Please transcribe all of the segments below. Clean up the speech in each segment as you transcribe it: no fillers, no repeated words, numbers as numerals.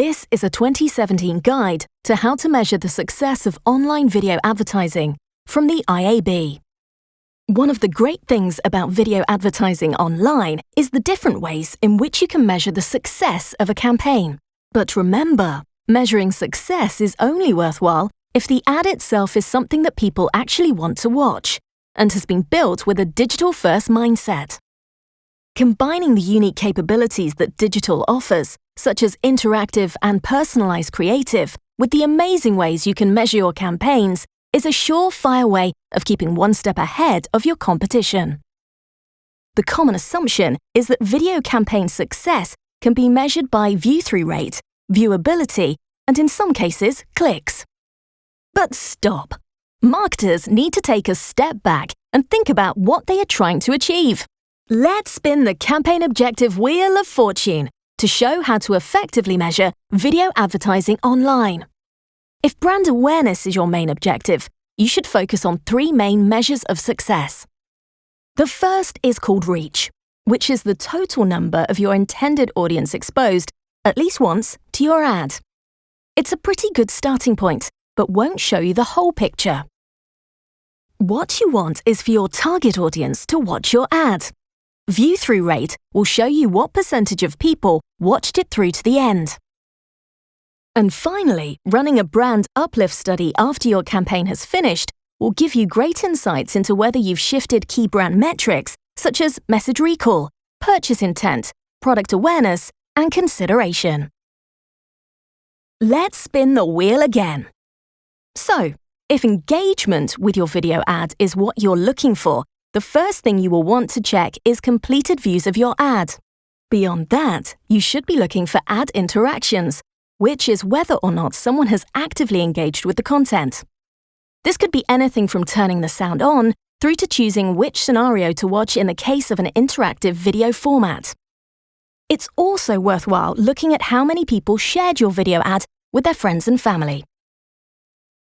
This is a 2017 guide to how to measure the success of online video advertising from the IAB. One of the great things about video advertising online is the different ways in which you can measure the success of a campaign. But remember, measuring success is only worthwhile if the ad itself is something that people actually want to watch and has been built with a digital-first mindset. Combining the unique capabilities that digital offers, such as interactive and personalized creative, with the amazing ways you can measure your campaigns is a surefire way of keeping one step ahead of your competition. The common assumption is that video campaign success can be measured by view-through rate, viewability, and in some cases, clicks. But stop! Marketers need to take a step back and think about what they are trying to achieve. Let's spin the campaign objective wheel of fortune to show how to effectively measure video advertising online. If brand awareness is your main objective, you should focus on 3 main measures of success. The first is called reach, which is the total number of your intended audience exposed, at least once, to your ad. It's a pretty good starting point, but won't show you the whole picture. What you want is for your target audience to watch your ad. View-through rate will show you what percentage of people watched it through to the end. And finally, running a brand uplift study after your campaign has finished will give you great insights into whether you've shifted key brand metrics such as message recall, purchase intent, product awareness, and consideration. Let's spin the wheel again. So, if engagement with your video ad is what you're looking for, the first thing you will want to check is completed views of your ad. Beyond that, you should be looking for ad interactions, which is whether or not someone has actively engaged with the content. This could be anything from turning the sound on through to choosing which scenario to watch in the case of an interactive video format. It's also worthwhile looking at how many people shared your video ad with their friends and family.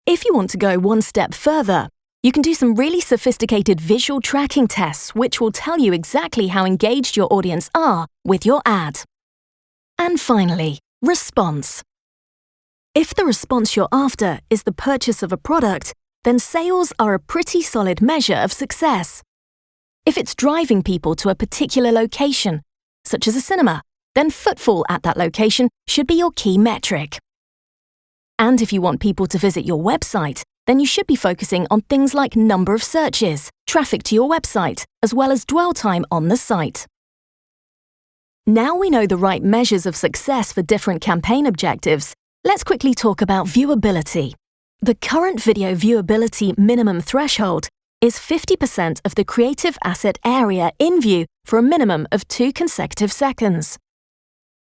If you want to go one step further, you can do some really sophisticated visual tracking tests which will tell you exactly how engaged your audience are with your ad. And finally, response. If the response you're after is the purchase of a product, then sales are a pretty solid measure of success. If it's driving people to a particular location, such as a cinema, then footfall at that location should be your key metric. And if you want people to visit your website, then you should be focusing on things like number of searches, traffic to your website, as well as dwell time on the site. Now we know the right measures of success for different campaign objectives, let's quickly talk about viewability. The current video viewability minimum threshold is 50% of the creative asset area in view for a minimum of 2 consecutive seconds.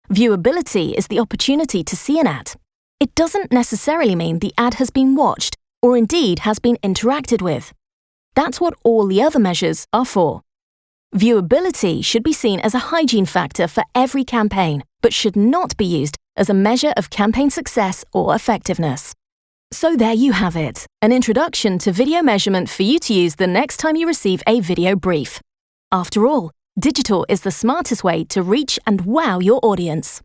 Viewability is the opportunity to see an ad. It doesn't necessarily mean the ad has been watched or indeed has been interacted with. That's what all the other measures are for. Viewability should be seen as a hygiene factor for every campaign, but should not be used as a measure of campaign success or effectiveness. So there you have it, an introduction to video measurement for you to use the next time you receive a video brief. After all, digital is the smartest way to reach and wow your audience.